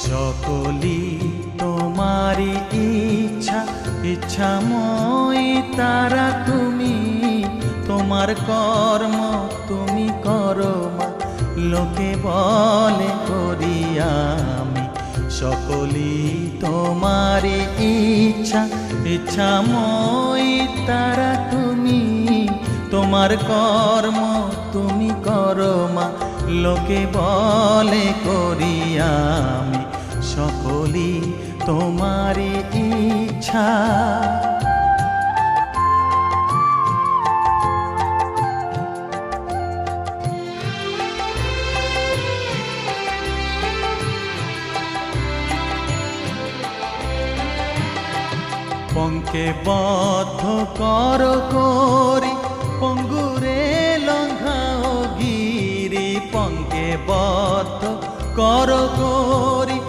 সকলি তোমারি ইচ্ছা, ইচ্ছাময়ী তারা তুমি। তোমার কর্ম তুমি করো মা, লোকে বলে করি আমি। সকলি তোমারি ইচ্ছা, ইচ্ছাময়ী তারা তুমি। তোমার কর্ম তুমি করো মা, লোকে বলে করি আমি। সকলি তোমারি ইচ্ছা। পঙ্কে বদ্ধ কর করি, পঙ্গুরে লঙ্ঘাও গিরি। পঙ্কে বদ্ধ কর